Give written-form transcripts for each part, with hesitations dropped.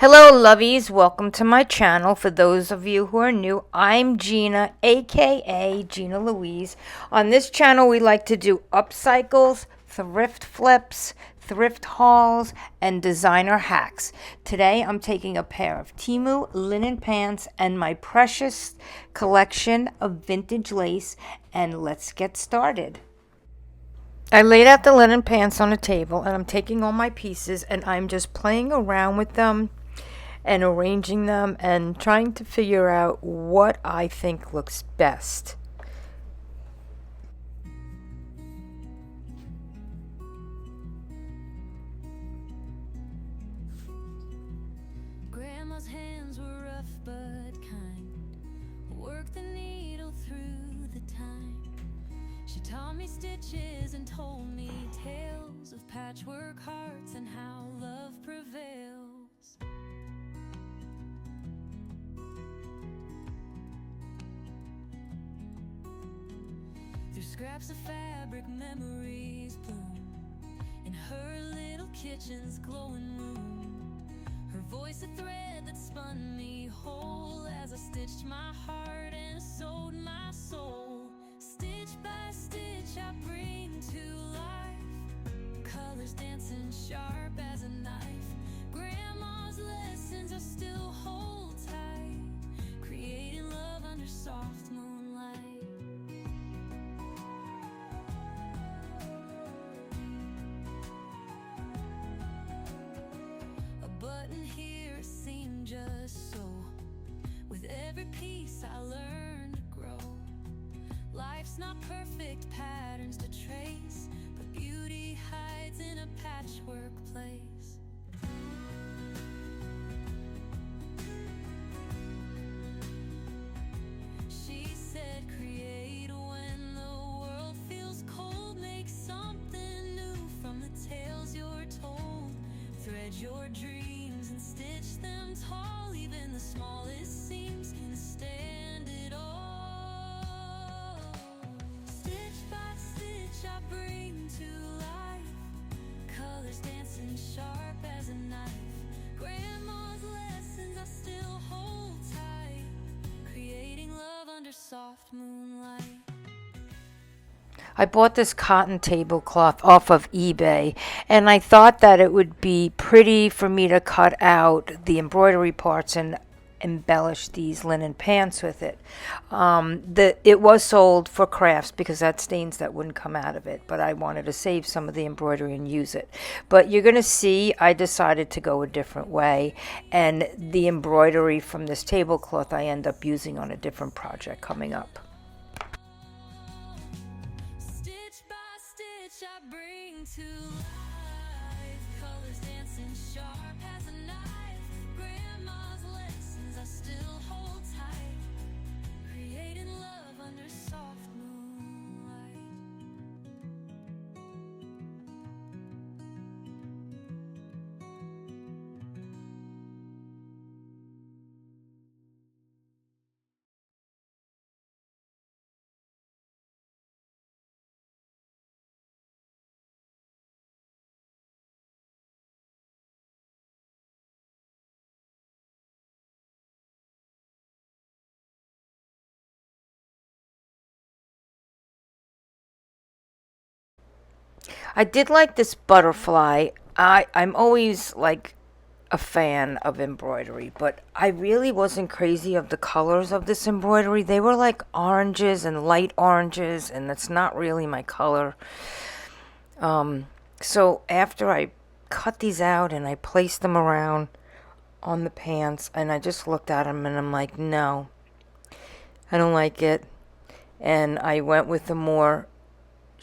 Hello lovies, welcome to my channel. For those of you who are new, I'm Gina, aka Gina Louise. On this channel we like to do upcycles, thrift flips, thrift hauls, and designer hacks. Today I'm taking a pair of Temu linen pants and my precious collection of vintage lace, and let's get started. I laid out the linen pants on a table and I'm taking all my pieces and I'm just playing around with them and arranging them and trying to figure out what I think looks best. Grandma's hands were rough but kind. Worked the needle through the time. She taught me stitches and told me tales of patchwork hearts and how love prevails. Through scraps of fabric, memories bloom in her little kitchen's glowing room. Her voice a thread that spun me whole as I stitched my heart and sewed my soul. Stitch by stitch I bring to life, colors dancing sharp as a knife. Grandma's lessons I still hold tight, creating love under soft moonlight. A button here seemed just so. With every piece I learned to grow. Life's not perfect, patterns to trace, but beauty hides in a patchwork place. She said, create when the world feels cold. Make something new from the tales you're told. Thread your dreams and stitch them tall. Even the smallest seams can stand it all. Stitch by stitch I bring to life, colors dancing sharp as a knife. Grandma's lessons I still hold tight, creating love under soft moonlight. I bought this cotton tablecloth off of eBay and I thought that it would be pretty for me to cut out the embroidery parts and embellish these linen pants with it. It was sold for crafts because that stains that wouldn't come out of it, but I wanted to save some of the embroidery and use it. But you're going to see I decided to go a different way, and the embroidery from this tablecloth I end up using on a different project coming up. Stitch by stitch I bring to life, colors dancing sharp as a knife. Grandma's lessons I still hold tight, creating love under soft moonlight. I did like this butterfly. I'm always like a fan of embroidery, but I really wasn't crazy of the colors of this embroidery. They were like oranges and light oranges, and that's not really my color. So after I cut these out and I placed them around on the pants, and I just looked at them and I'm like, no, I don't like it. And I went with a more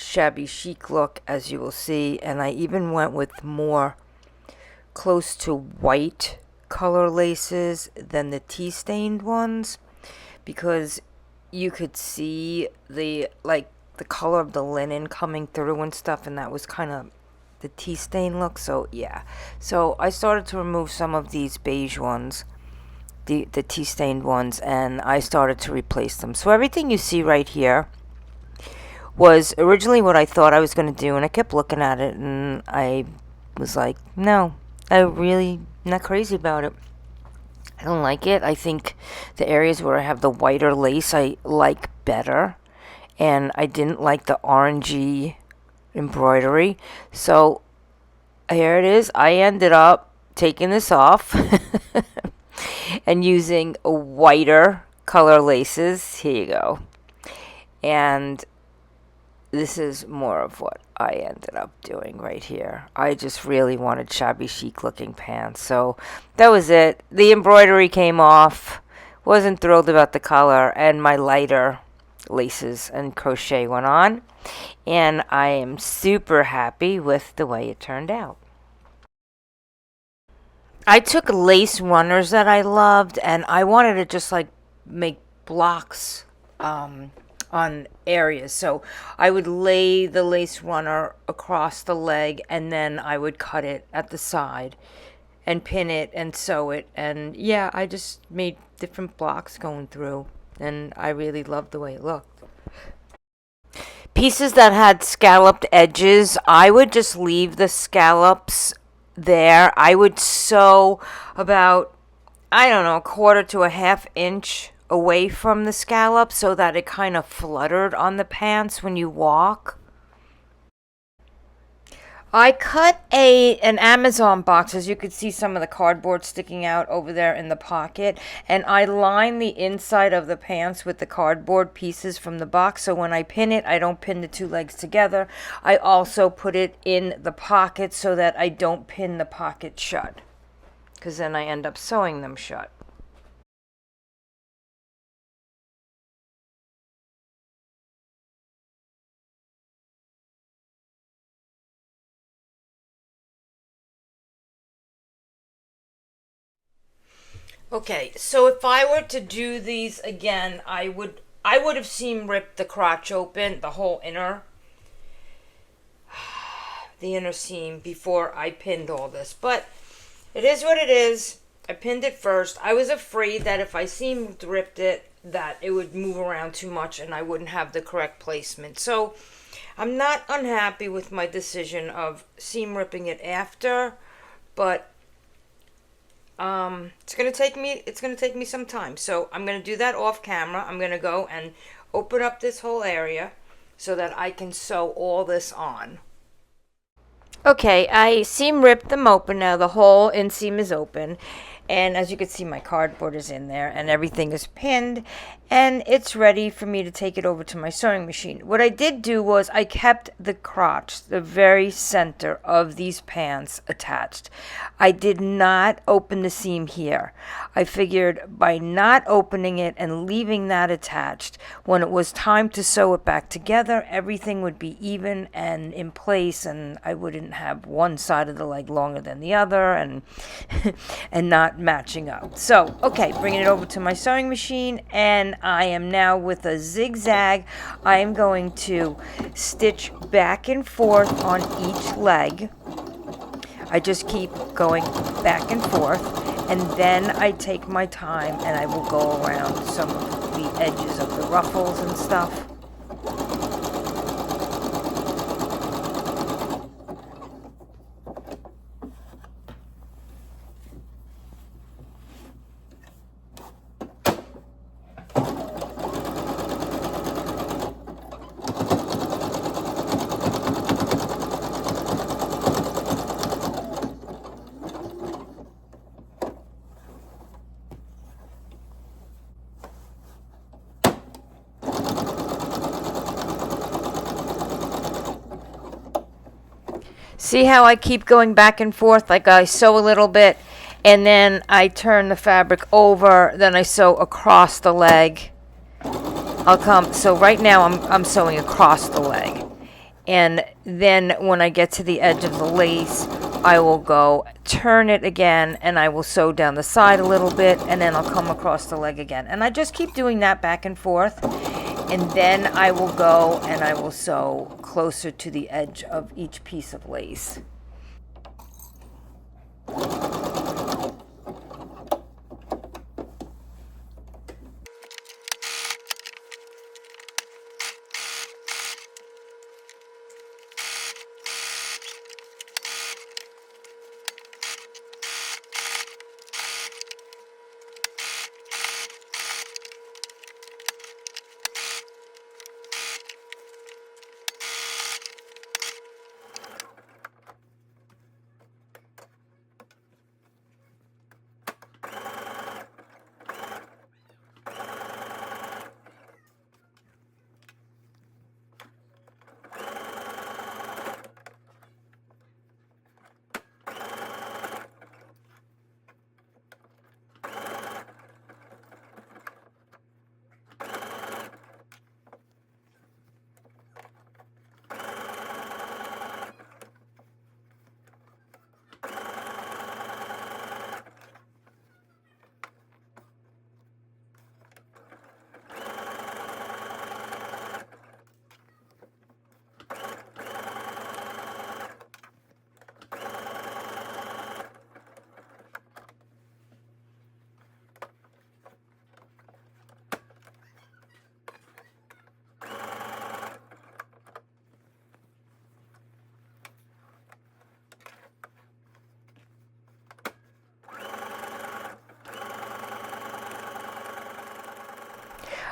shabby chic look, as you will see, and I even went with more close to white color laces than the tea-stained ones, because you could see the color of the linen coming through and stuff, and that was kind of the tea stain look. So yeah, so I started to remove some of these beige ones, the tea stained ones, and I started to replace them. So everything you see right here was originally what I thought I was going to do, and I kept looking at it and I was like, no, I really not crazy about it. I don't like it. I think the areas where I have the whiter lace I like better. And I didn't like the orangey embroidery. So here it is. I ended up taking this off and using a whiter color laces. Here you go. And this is more of what I ended up doing right here. I just really wanted shabby chic looking pants. So that was it. The embroidery came off. Wasn't thrilled about the color, and my lighter laces and crochet went on. And I am super happy with the way it turned out. I took lace runners that I loved, and I wanted to just like make blocks on areas. So I would lay the lace runner across the leg, and then I would cut it at the side and pin it and sew it. And yeah, I just made different blocks going through, and I really loved the way it looked. Pieces that had scalloped edges, I would just leave the scallops there. I would sew about, I don't know, a quarter to a half inch away from the scallop so that it kind of fluttered on the pants when you walk. I cut an Amazon box, as you could see some of the cardboard sticking out over there in the pocket, and I line the inside of the pants with the cardboard pieces from the box, so when I pin it, I don't pin the two legs together. I also put it in the pocket so that I don't pin the pocket shut, because then I end up sewing them shut. Okay, so if I were to do these again, I would have seam ripped the crotch open, the inner seam before I pinned all this. But it is what it is. I pinned it first. I was afraid that if I seam ripped it, that it would move around too much and I wouldn't have the correct placement. So I'm not unhappy with my decision of seam ripping it after, but it's gonna take me some time. So I'm gonna do that off camera. I'm gonna go and open up this whole area so that I can sew all this on. Okay, I seam ripped them open now. The whole inseam is open. And as you can see, my cardboard is in there and everything is pinned. And it's ready for me to take it over to my sewing machine. What I did do was I kept the crotch, the very center of these pants attached. I did not open the seam here. I figured by not opening it and leaving that attached, when it was time to sew it back together, everything would be even and in place, and I wouldn't have one side of the leg longer than the other and and not matching up. So, okay, bringing it over to my sewing machine, and I am now with a zigzag. I am going to stitch back and forth on each leg. I just keep going back and forth, and then I take my time and I will go around some of the edges of the ruffles and stuff. See how I keep going back and forth? Like I sew a little bit and then I turn the fabric over, then I sew across the leg. So right now I'm sewing across the leg. And then when I get to the edge of the lace, I will go turn it again and I will sew down the side a little bit and then I'll come across the leg again. And I just keep doing that back and forth. And then I will go and I will sew closer to the edge of each piece of lace.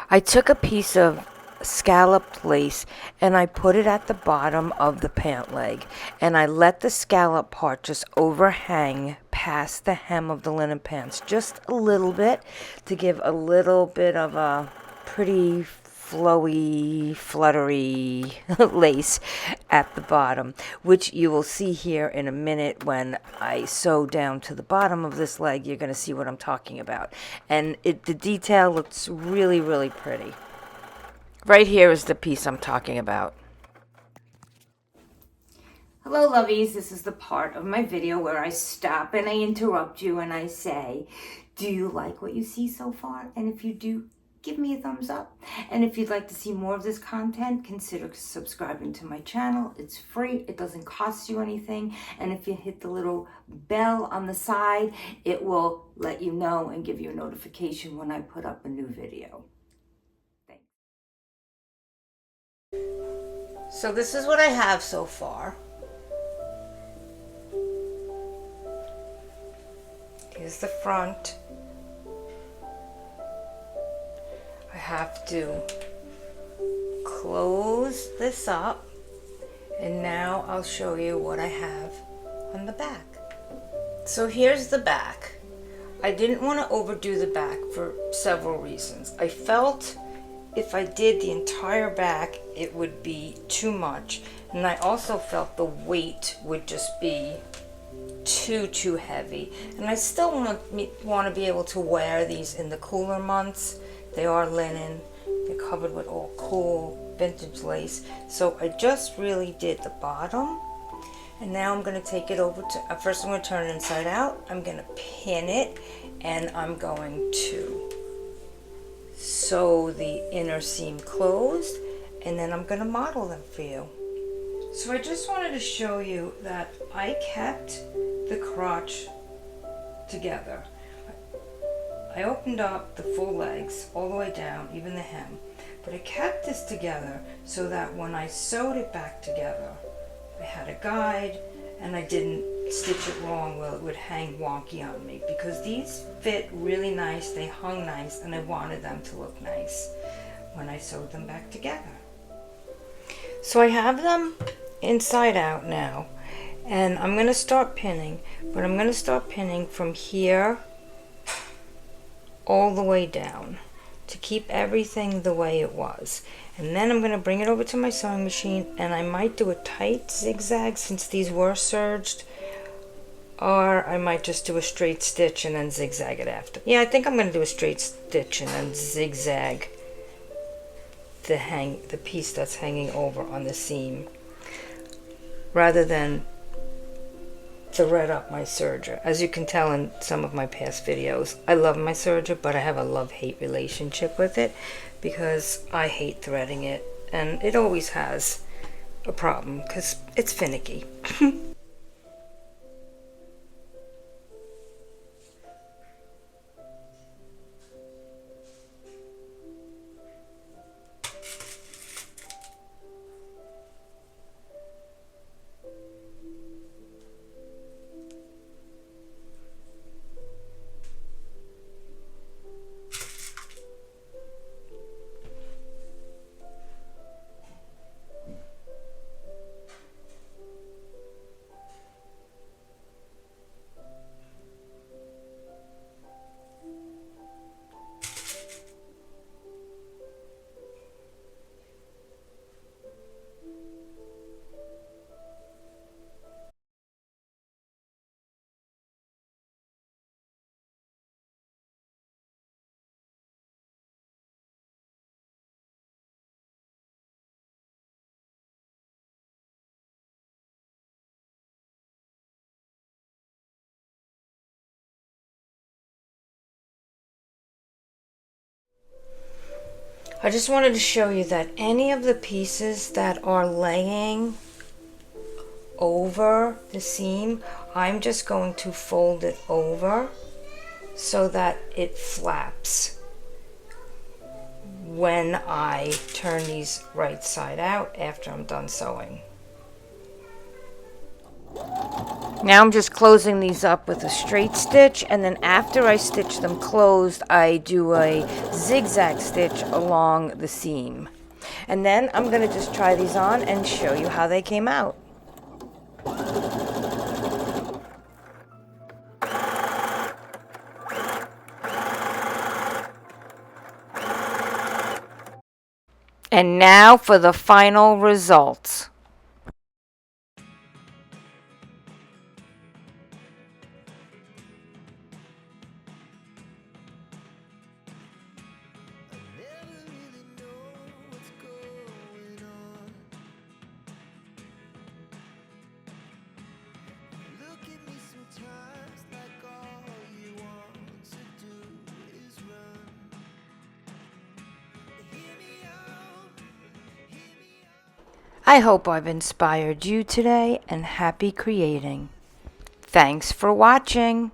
I took a piece of scalloped lace and I put it at the bottom of the pant leg, and I let the scallop part just overhang past the hem of the linen pants just a little bit to give a little bit of a pretty flowy, fluttery lace at the bottom, which you will see here in a minute when I sew down to the bottom of this leg. You're going to see what I'm talking about. And the detail looks really, really pretty. Right here is the piece I'm talking about. Hello, lovies. This is the part of my video where I stop and I interrupt you and I say, do you like what you see so far? And if you do, give me a thumbs up. And if you'd like to see more of this content, consider subscribing to my channel. It's free. It doesn't cost you anything. And if you hit the little bell on the side, it will let you know and give you a notification when I put up a new video. Thanks. So this is what I have so far. Here's the front. I have to close this up, and now I'll show you what I have on the back. So here's the back. I didn't want to overdo the back for several reasons. I felt if I did the entire back, it would be too much, and I also felt the weight would just be too heavy. And I still want to be able to wear these in the cooler months. They are linen. They're covered with all cool vintage lace. So I just really did the bottom. And now I'm going to take it over to, first I'm going to turn it inside out. I'm going to pin it, and I'm going to sew the inner seam closed, and then I'm going to model them for you. So I just wanted to show you that I kept the crotch together. I opened up the full legs all the way down, even the hem, but I kept this together so that when I sewed it back together, I had a guide and I didn't stitch it wrong where it would hang wonky on me, because these fit really nice, they hung nice, and I wanted them to look nice when I sewed them back together. So I have them inside out now, and I'm going to start pinning, but I'm going to start pinning from here all the way down to keep everything the way it was. And then I'm going to bring it over to my sewing machine, and I might do a tight zigzag since these were serged, or I might just do a straight stitch and then zigzag it after. Yeah, I think I'm going to do a straight stitch and then zigzag the piece that's hanging over on the seam, rather than thread up my serger. As you can tell in some of my past videos, I love my serger, but I have a love-hate relationship with it because I hate threading it, and it always has a problem because it's finicky. I just wanted to show you that any of the pieces that are laying over the seam, I'm just going to fold it over so that it flaps when I turn these right side out after I'm done sewing. Now I'm just closing these up with a straight stitch, and then after I stitch them closed, I do a zigzag stitch along the seam. And then I'm going to just try these on and show you how they came out. And now for the final results. I hope I've inspired you today, and happy creating. Thanks for watching.